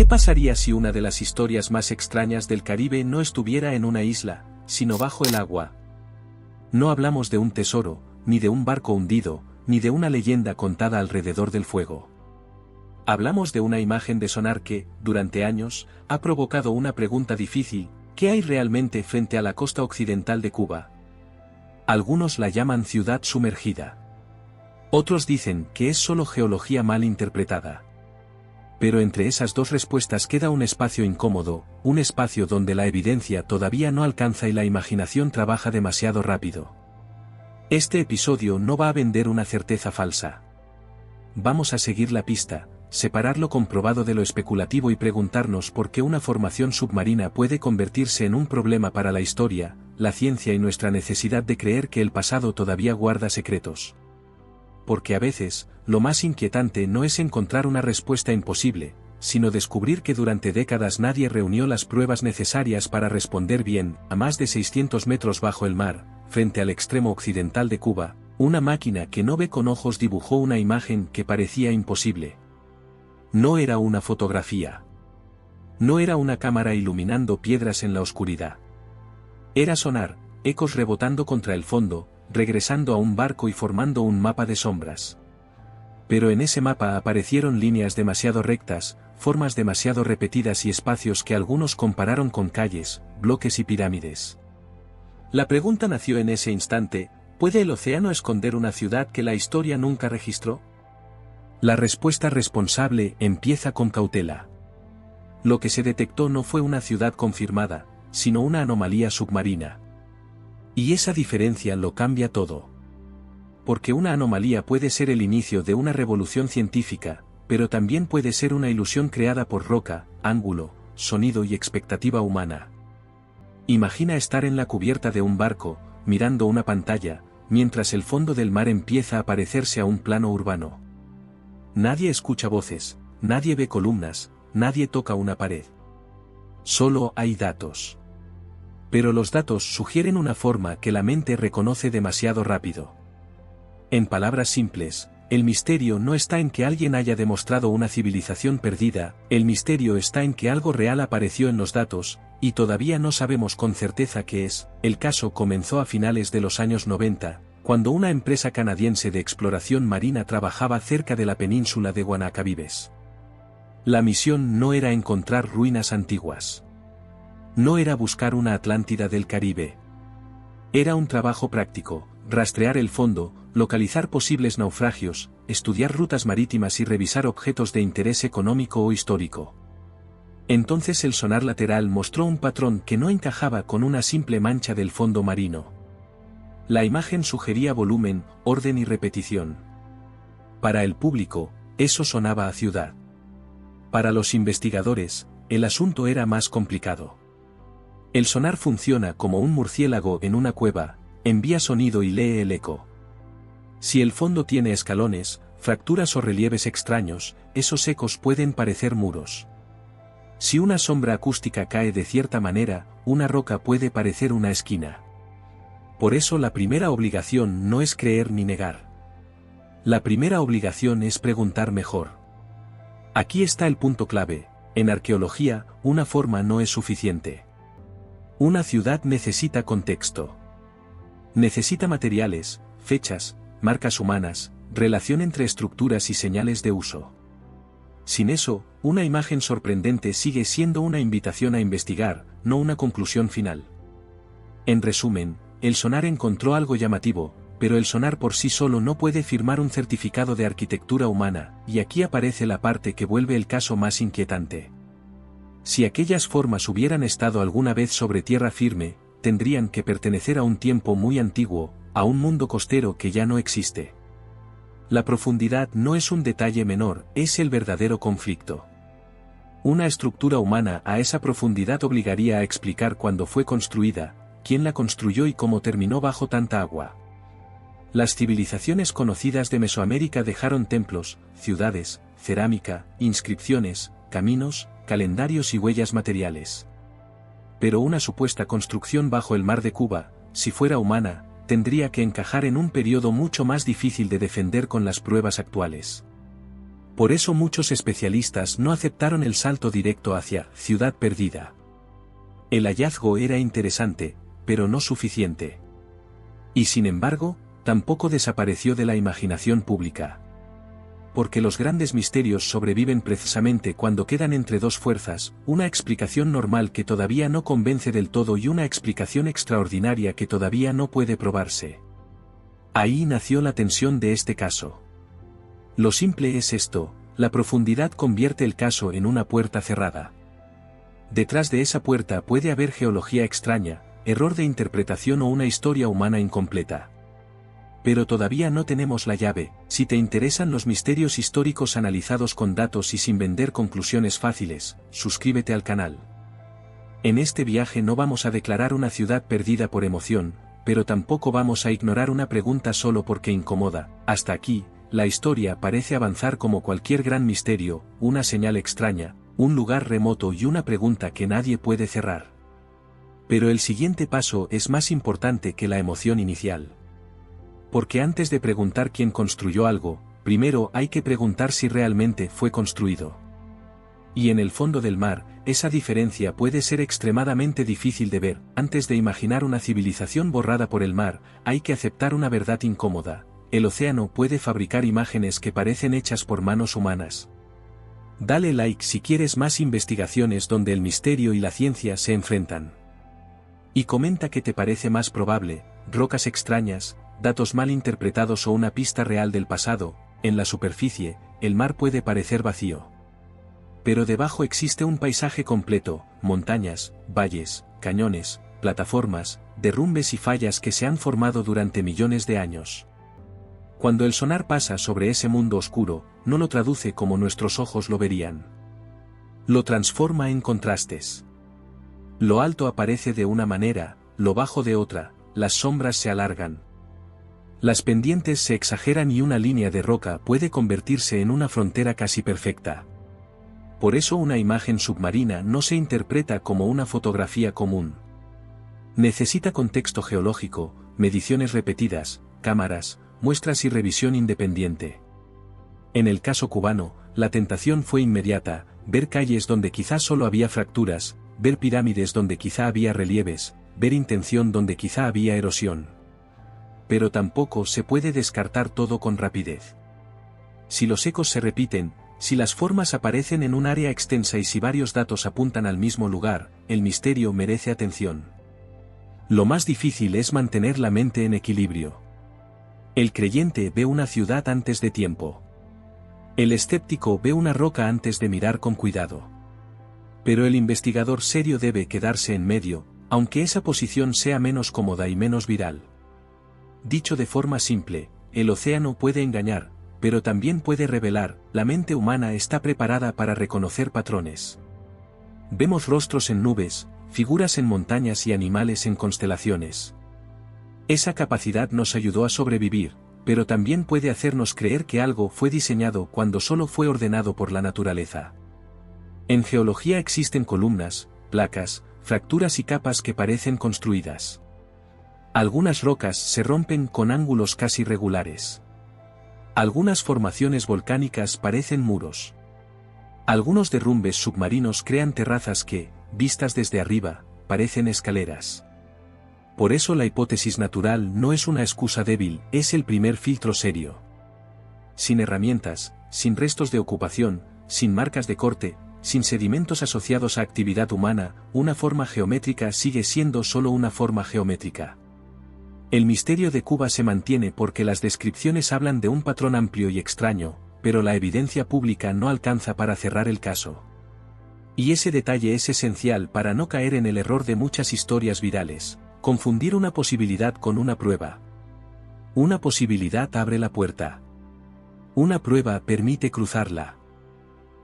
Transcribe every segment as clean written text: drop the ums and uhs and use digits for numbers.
¿Qué pasaría si una de las historias más extrañas del Caribe no estuviera en una isla, sino bajo el agua? No hablamos de un tesoro, ni de un barco hundido, ni de una leyenda contada alrededor del fuego. Hablamos de una imagen de sonar que, durante años, ha provocado una pregunta difícil: ¿qué hay realmente frente a la costa occidental de Cuba? Algunos la llaman ciudad sumergida. Otros dicen que es solo geología mal interpretada. Pero entre esas dos respuestas queda un espacio incómodo, un espacio donde la evidencia todavía no alcanza y la imaginación trabaja demasiado rápido. Este episodio no va a vender una certeza falsa. Vamos a seguir la pista, separar lo comprobado de lo especulativo y preguntarnos por qué una formación submarina puede convertirse en un problema para la historia, la ciencia y nuestra necesidad de creer que el pasado todavía guarda secretos. Porque a veces, lo más inquietante no es encontrar una respuesta imposible, sino descubrir que durante décadas nadie reunió las pruebas necesarias para responder bien. A más de 600 metros bajo el mar, frente al extremo occidental de Cuba, una máquina que no ve con ojos dibujó una imagen que parecía imposible. No era una fotografía. No era una cámara iluminando piedras en la oscuridad. Era sonar, ecos rebotando contra el fondo, regresando a un barco y formando un mapa de sombras. Pero en ese mapa aparecieron líneas demasiado rectas, formas demasiado repetidas y espacios que algunos compararon con calles, bloques y pirámides. La pregunta nació en ese instante: ¿puede el océano esconder una ciudad que la historia nunca registró? La respuesta responsable empieza con cautela. Lo que se detectó no fue una ciudad confirmada, sino una anomalía submarina. Y esa diferencia lo cambia todo. Porque una anomalía puede ser el inicio de una revolución científica, pero también puede ser una ilusión creada por roca, ángulo, sonido y expectativa humana. Imagina estar en la cubierta de un barco, mirando una pantalla, mientras el fondo del mar empieza a parecerse a un plano urbano. Nadie escucha voces, nadie ve columnas, nadie toca una pared. Solo hay datos. Pero los datos sugieren una forma que la mente reconoce demasiado rápido. En palabras simples, el misterio no está en que alguien haya demostrado una civilización perdida, el misterio está en que algo real apareció en los datos, y todavía no sabemos con certeza qué es. El caso comenzó a finales de los años 90, cuando una empresa canadiense de exploración marina trabajaba cerca de la península de Guanacabibes. La misión no era encontrar ruinas antiguas. No era buscar una Atlántida del Caribe. Era un trabajo práctico: rastrear el fondo, localizar posibles naufragios, estudiar rutas marítimas y revisar objetos de interés económico o histórico. Entonces el sonar lateral mostró un patrón que no encajaba con una simple mancha del fondo marino. La imagen sugería volumen, orden y repetición. Para el público, eso sonaba a ciudad. Para los investigadores, el asunto era más complicado. El sonar funciona como un murciélago en una cueva: envía sonido y lee el eco. Si el fondo tiene escalones, fracturas o relieves extraños, esos ecos pueden parecer muros. Si una sombra acústica cae de cierta manera, una roca puede parecer una esquina. Por eso la primera obligación no es creer ni negar. La primera obligación es preguntar mejor. Aquí está el punto clave: en arqueología, una forma no es suficiente. Una ciudad necesita contexto. Necesita materiales, fechas, marcas humanas, relación entre estructuras y señales de uso. Sin eso, una imagen sorprendente sigue siendo una invitación a investigar, no una conclusión final. En resumen, el sonar encontró algo llamativo, pero el sonar por sí solo no puede firmar un certificado de arquitectura humana, y aquí aparece la parte que vuelve el caso más inquietante. Si aquellas formas hubieran estado alguna vez sobre tierra firme, tendrían que pertenecer a un tiempo muy antiguo, a un mundo costero que ya no existe. La profundidad no es un detalle menor, es el verdadero conflicto. Una estructura humana a esa profundidad obligaría a explicar cuándo fue construida, quién la construyó y cómo terminó bajo tanta agua. Las civilizaciones conocidas de Mesoamérica dejaron templos, ciudades, cerámica, inscripciones, caminos, calendarios y huellas materiales. Pero una supuesta construcción bajo el mar de Cuba, si fuera humana, tendría que encajar en un periodo mucho más difícil de defender con las pruebas actuales. Por eso muchos especialistas no aceptaron el salto directo hacia Ciudad Perdida. El hallazgo era interesante, pero no suficiente. Y sin embargo, tampoco desapareció de la imaginación pública. Porque los grandes misterios sobreviven precisamente cuando quedan entre dos fuerzas, una explicación normal que todavía no convence del todo y una explicación extraordinaria que todavía no puede probarse. Ahí nació la tensión de este caso. Lo simple es esto, la profundidad convierte el caso en una puerta cerrada. Detrás de esa puerta puede haber geología extraña, error de interpretación o una historia humana incompleta. Pero todavía no tenemos la llave. Si te interesan los misterios históricos analizados con datos y sin vender conclusiones fáciles, suscríbete al canal. En este viaje no vamos a declarar una ciudad perdida por emoción, pero tampoco vamos a ignorar una pregunta solo porque incomoda. Hasta aquí, la historia parece avanzar como cualquier gran misterio, una señal extraña, un lugar remoto y una pregunta que nadie puede cerrar. Pero el siguiente paso es más importante que la emoción inicial. Porque antes de preguntar quién construyó algo, primero hay que preguntar si realmente fue construido. Y en el fondo del mar, esa diferencia puede ser extremadamente difícil de ver. Antes de imaginar una civilización borrada por el mar, hay que aceptar una verdad incómoda. El océano puede fabricar imágenes que parecen hechas por manos humanas. Dale like si quieres más investigaciones donde el misterio y la ciencia se enfrentan. Y comenta qué te parece más probable, rocas extrañas, datos mal interpretados o una pista real del pasado. En la superficie, el mar puede parecer vacío. Pero debajo existe un paisaje completo, montañas, valles, cañones, plataformas, derrumbes y fallas que se han formado durante millones de años. Cuando el sonar pasa sobre ese mundo oscuro, no lo traduce como nuestros ojos lo verían. Lo transforma en contrastes. Lo alto aparece de una manera, lo bajo de otra, las sombras se alargan. Las pendientes se exageran y una línea de roca puede convertirse en una frontera casi perfecta. Por eso una imagen submarina no se interpreta como una fotografía común. Necesita contexto geológico, mediciones repetidas, cámaras, muestras y revisión independiente. En el caso cubano, la tentación fue inmediata, ver calles donde quizá solo había fracturas, ver pirámides donde quizá había relieves, ver intención donde quizá había erosión. Pero tampoco se puede descartar todo con rapidez. Si los ecos se repiten, si las formas aparecen en un área extensa y si varios datos apuntan al mismo lugar, el misterio merece atención. Lo más difícil es mantener la mente en equilibrio. El creyente ve una ciudad antes de tiempo. El escéptico ve una roca antes de mirar con cuidado. Pero el investigador serio debe quedarse en medio, aunque esa posición sea menos cómoda y menos viral. Dicho de forma simple, el océano puede engañar, pero también puede revelar. La mente humana está preparada para reconocer patrones. Vemos rostros en nubes, figuras en montañas y animales en constelaciones. Esa capacidad nos ayudó a sobrevivir, pero también puede hacernos creer que algo fue diseñado cuando solo fue ordenado por la naturaleza. En geología existen columnas, placas, fracturas y capas que parecen construidas. Algunas rocas se rompen con ángulos casi regulares. Algunas formaciones volcánicas parecen muros. Algunos derrumbes submarinos crean terrazas que, vistas desde arriba, parecen escaleras. Por eso la hipótesis natural no es una excusa débil, es el primer filtro serio. Sin herramientas, sin restos de ocupación, sin marcas de corte, sin sedimentos asociados a actividad humana, una forma geométrica sigue siendo solo una forma geométrica. El misterio de Cuba se mantiene porque las descripciones hablan de un patrón amplio y extraño, pero la evidencia pública no alcanza para cerrar el caso. Y ese detalle es esencial para no caer en el error de muchas historias virales. Confundir una posibilidad con una prueba. Una posibilidad abre la puerta. Una prueba permite cruzarla.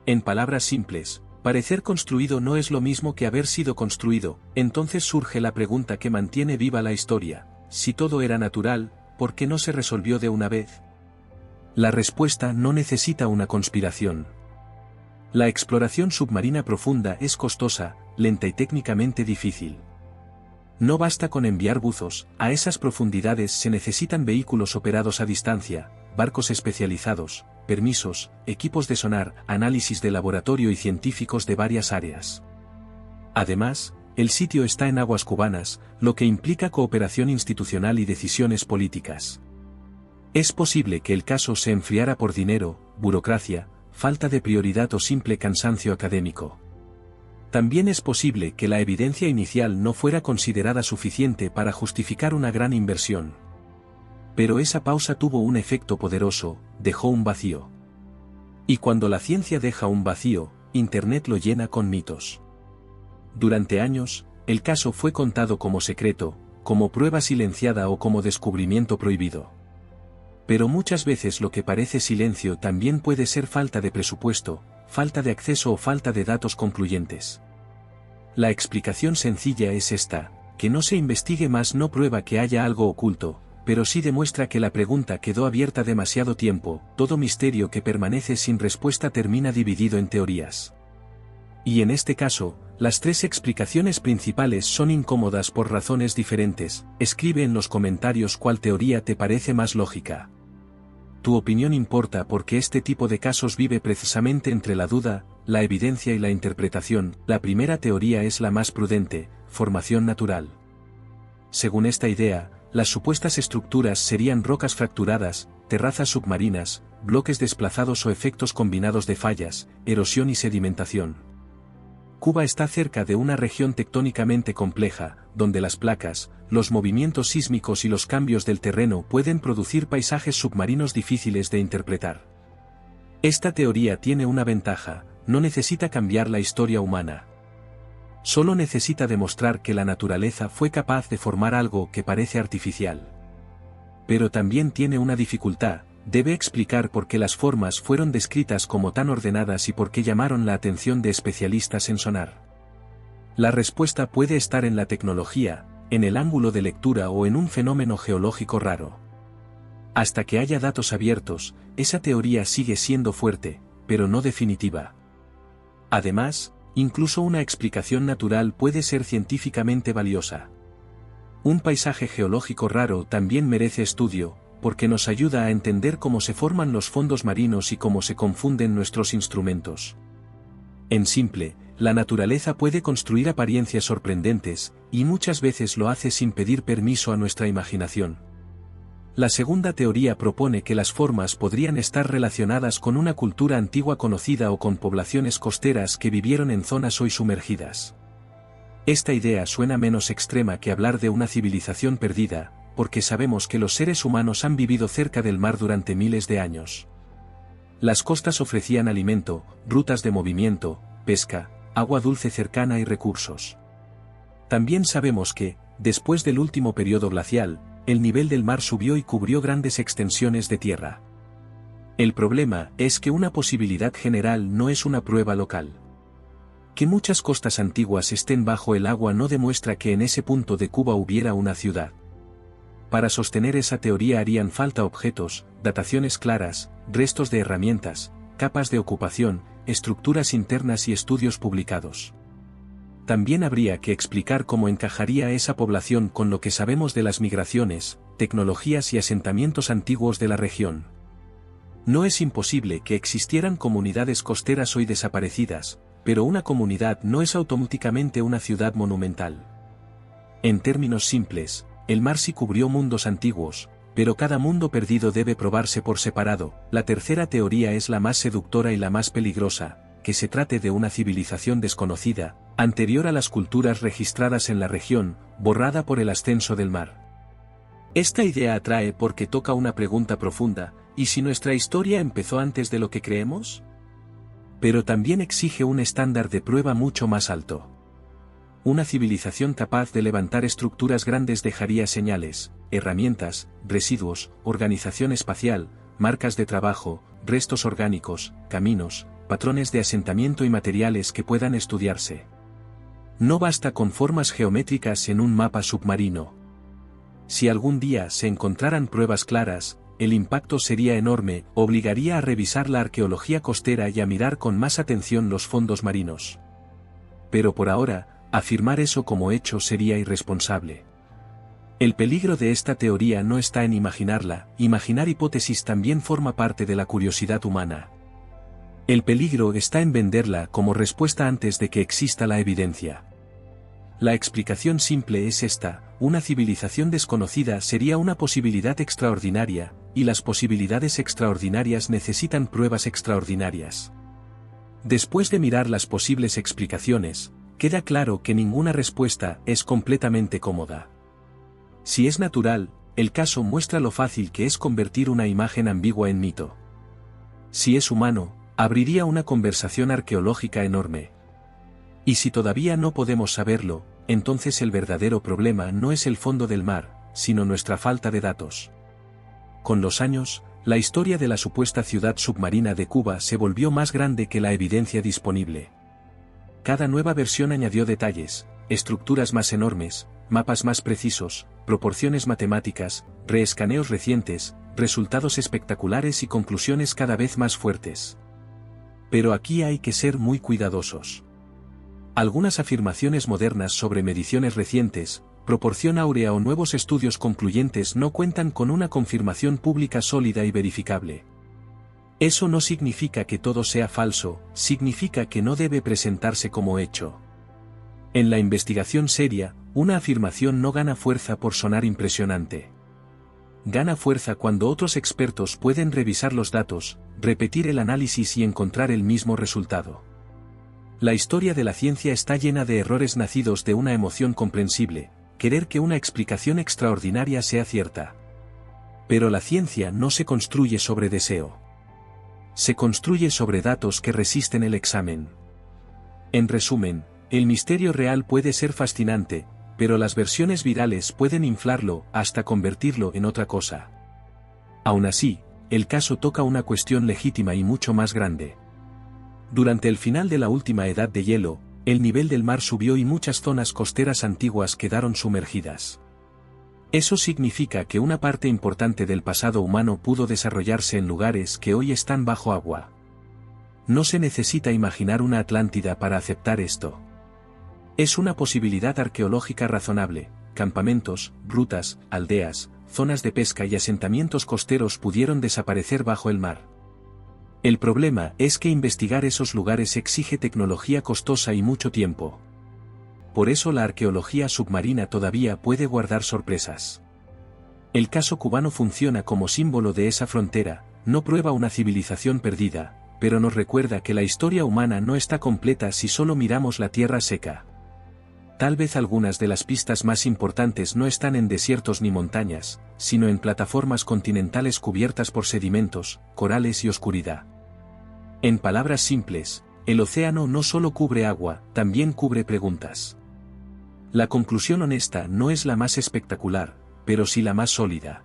En palabras simples, parecer construido no es lo mismo que haber sido construido. Entonces surge la pregunta que mantiene viva la historia: si todo era natural, ¿por qué no se resolvió de una vez? La respuesta no necesita una conspiración. La exploración submarina profunda es costosa, lenta y técnicamente difícil. No basta con enviar buzos, a esas profundidades se necesitan vehículos operados a distancia, barcos especializados, permisos, equipos de sonar, análisis de laboratorio y científicos de varias áreas. Además, el sitio está en aguas cubanas, lo que implica cooperación institucional y decisiones políticas. Es posible que el caso se enfriara por dinero, burocracia, falta de prioridad o simple cansancio académico. También es posible que la evidencia inicial no fuera considerada suficiente para justificar una gran inversión. Pero esa pausa tuvo un efecto poderoso, dejó un vacío. Y cuando la ciencia deja un vacío, Internet lo llena con mitos. Durante años, el caso fue contado como secreto, como prueba silenciada o como descubrimiento prohibido. Pero muchas veces lo que parece silencio también puede ser falta de presupuesto, falta de acceso o falta de datos concluyentes. La explicación sencilla es esta: que no se investigue más no prueba que haya algo oculto, pero sí demuestra que la pregunta quedó abierta demasiado tiempo. Todo misterio que permanece sin respuesta termina dividido en teorías. Y en este caso, las tres explicaciones principales son incómodas por razones diferentes. Escribe en los comentarios cuál teoría te parece más lógica. Tu opinión importa porque este tipo de casos vive precisamente entre la duda, la evidencia y la interpretación. La primera teoría es la más prudente: formación natural. Según esta idea, las supuestas estructuras serían rocas fracturadas, terrazas submarinas, bloques desplazados o efectos combinados de fallas, erosión y sedimentación. Cuba está cerca de una región tectónicamente compleja, donde las placas, los movimientos sísmicos y los cambios del terreno pueden producir paisajes submarinos difíciles de interpretar. Esta teoría tiene una ventaja: no necesita cambiar la historia humana. Solo necesita demostrar que la naturaleza fue capaz de formar algo que parece artificial. Pero también tiene una dificultad: debe explicar por qué las formas fueron descritas como tan ordenadas y por qué llamaron la atención de especialistas en sonar. La respuesta puede estar en la tecnología, en el ángulo de lectura o en un fenómeno geológico raro. Hasta que haya datos abiertos, esa teoría sigue siendo fuerte, pero no definitiva. Además, incluso una explicación natural puede ser científicamente valiosa. Un paisaje geológico raro también merece estudio, porque nos ayuda a entender cómo se forman los fondos marinos y cómo se confunden nuestros instrumentos. En simple, la naturaleza puede construir apariencias sorprendentes, y muchas veces lo hace sin pedir permiso a nuestra imaginación. La segunda teoría propone que las formas podrían estar relacionadas con una cultura antigua conocida o con poblaciones costeras que vivieron en zonas hoy sumergidas. Esta idea suena menos extrema que hablar de una civilización perdida, porque sabemos que los seres humanos han vivido cerca del mar durante miles de años. Las costas ofrecían alimento, rutas de movimiento, pesca, agua dulce cercana y recursos. También sabemos que, después del último periodo glacial, el nivel del mar subió y cubrió grandes extensiones de tierra. El problema es que una posibilidad general no es una prueba local. Que muchas costas antiguas estén bajo el agua no demuestra que en ese punto de Cuba hubiera una ciudad. Para sostener esa teoría harían falta objetos, dataciones claras, restos de herramientas, capas de ocupación, estructuras internas y estudios publicados. También habría que explicar cómo encajaría esa población con lo que sabemos de las migraciones, tecnologías y asentamientos antiguos de la región. No es imposible que existieran comunidades costeras hoy desaparecidas, pero una comunidad no es automáticamente una ciudad monumental. En términos simples, el mar sí cubrió mundos antiguos, pero cada mundo perdido debe probarse por separado. La tercera teoría es la más seductora y la más peligrosa: que se trate de una civilización desconocida, anterior a las culturas registradas en la región, borrada por el ascenso del mar. Esta idea atrae porque toca una pregunta profunda: ¿y si nuestra historia empezó antes de lo que creemos? Pero también exige un estándar de prueba mucho más alto. Una civilización capaz de levantar estructuras grandes dejaría señales, herramientas, residuos, organización espacial, marcas de trabajo, restos orgánicos, caminos, patrones de asentamiento y materiales que puedan estudiarse. No basta con formas geométricas en un mapa submarino. Si algún día se encontraran pruebas claras, el impacto sería enorme, obligaría a revisar la arqueología costera y a mirar con más atención los fondos marinos. Pero por ahora, afirmar eso como hecho sería irresponsable. El peligro de esta teoría no está en imaginarla, imaginar hipótesis también forma parte de la curiosidad humana. El peligro está en venderla como respuesta antes de que exista la evidencia. La explicación simple es esta: una civilización desconocida sería una posibilidad extraordinaria, y las posibilidades extraordinarias necesitan pruebas extraordinarias. Después de mirar las posibles explicaciones, queda claro que ninguna respuesta es completamente cómoda. Si es natural, el caso muestra lo fácil que es convertir una imagen ambigua en mito. Si es humano, abriría una conversación arqueológica enorme. Y si todavía no podemos saberlo, entonces el verdadero problema no es el fondo del mar, sino nuestra falta de datos. Con los años, la historia de la supuesta ciudad submarina de Cuba se volvió más grande que la evidencia disponible. Cada nueva versión añadió detalles, estructuras más enormes, mapas más precisos, proporciones matemáticas, reescaneos recientes, resultados espectaculares y conclusiones cada vez más fuertes. Pero aquí hay que ser muy cuidadosos. Algunas afirmaciones modernas sobre mediciones recientes, proporción áurea o nuevos estudios concluyentes no cuentan con una confirmación pública sólida y verificable. Eso no significa que todo sea falso, significa que no debe presentarse como hecho. En la investigación seria, una afirmación no gana fuerza por sonar impresionante. Gana fuerza cuando otros expertos pueden revisar los datos, repetir el análisis y encontrar el mismo resultado. La historia de la ciencia está llena de errores nacidos de una emoción comprensible, querer que una explicación extraordinaria sea cierta. Pero la ciencia no se construye sobre deseo. Se construye sobre datos que resisten el examen. En resumen, el misterio real puede ser fascinante, pero las versiones virales pueden inflarlo hasta convertirlo en otra cosa. Aún así, el caso toca una cuestión legítima y mucho más grande. Durante el final de la última edad de hielo, el nivel del mar subió y muchas zonas costeras antiguas quedaron sumergidas. Eso significa que una parte importante del pasado humano pudo desarrollarse en lugares que hoy están bajo agua. No se necesita imaginar una Atlántida para aceptar esto. Es una posibilidad arqueológica razonable: campamentos, rutas, aldeas, zonas de pesca y asentamientos costeros pudieron desaparecer bajo el mar. El problema es que investigar esos lugares exige tecnología costosa y mucho tiempo. Por eso la arqueología submarina todavía puede guardar sorpresas. El caso cubano funciona como símbolo de esa frontera, no prueba una civilización perdida, pero nos recuerda que la historia humana no está completa si solo miramos la tierra seca. Tal vez algunas de las pistas más importantes no están en desiertos ni montañas, sino en plataformas continentales cubiertas por sedimentos, corales y oscuridad. En palabras simples, el océano no solo cubre agua, también cubre preguntas. La conclusión honesta no es la más espectacular, pero sí la más sólida.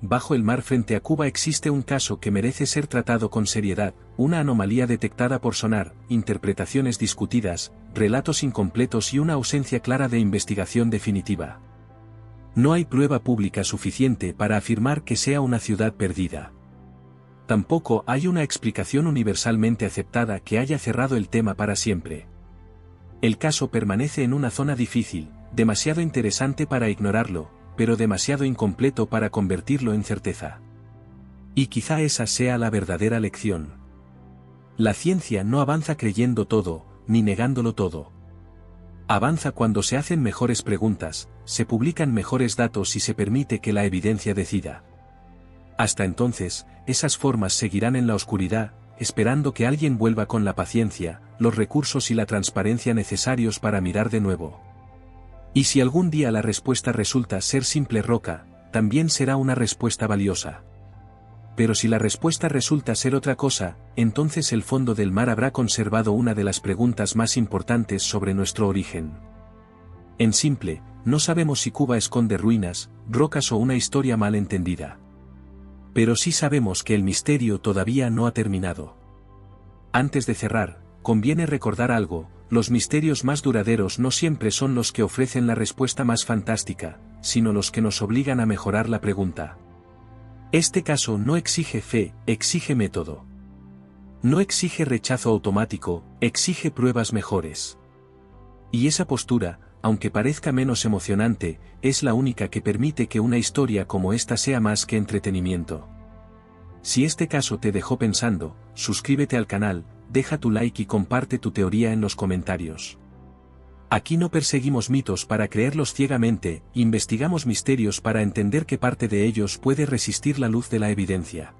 Bajo el mar frente a Cuba existe un caso que merece ser tratado con seriedad, una anomalía detectada por sonar, interpretaciones discutidas, relatos incompletos y una ausencia clara de investigación definitiva. No hay prueba pública suficiente para afirmar que sea una ciudad perdida. Tampoco hay una explicación universalmente aceptada que haya cerrado el tema para siempre. El caso permanece en una zona difícil, demasiado interesante para ignorarlo, pero demasiado incompleto para convertirlo en certeza. Y quizá esa sea la verdadera lección. La ciencia no avanza creyendo todo, ni negándolo todo. Avanza cuando se hacen mejores preguntas, se publican mejores datos y se permite que la evidencia decida. Hasta entonces, esas formas seguirán en la oscuridad, esperando que alguien vuelva con la paciencia, los recursos y la transparencia necesarios para mirar de nuevo. Y si algún día la respuesta resulta ser simple roca, también será una respuesta valiosa. Pero si la respuesta resulta ser otra cosa, entonces el fondo del mar habrá conservado una de las preguntas más importantes sobre nuestro origen. En simple, no sabemos si Cuba esconde ruinas, rocas o una historia mal entendida. Pero sí sabemos que el misterio todavía no ha terminado. Antes de cerrar, conviene recordar algo: los misterios más duraderos no siempre son los que ofrecen la respuesta más fantástica, sino los que nos obligan a mejorar la pregunta. Este caso no exige fe, exige método. No exige rechazo automático, exige pruebas mejores. Y esa postura, aunque parezca menos emocionante, es la única que permite que una historia como esta sea más que entretenimiento. Si este caso te dejó pensando, suscríbete al canal, deja tu like y comparte tu teoría en los comentarios. Aquí no perseguimos mitos para creerlos ciegamente, investigamos misterios para entender qué parte de ellos puede resistir la luz de la evidencia.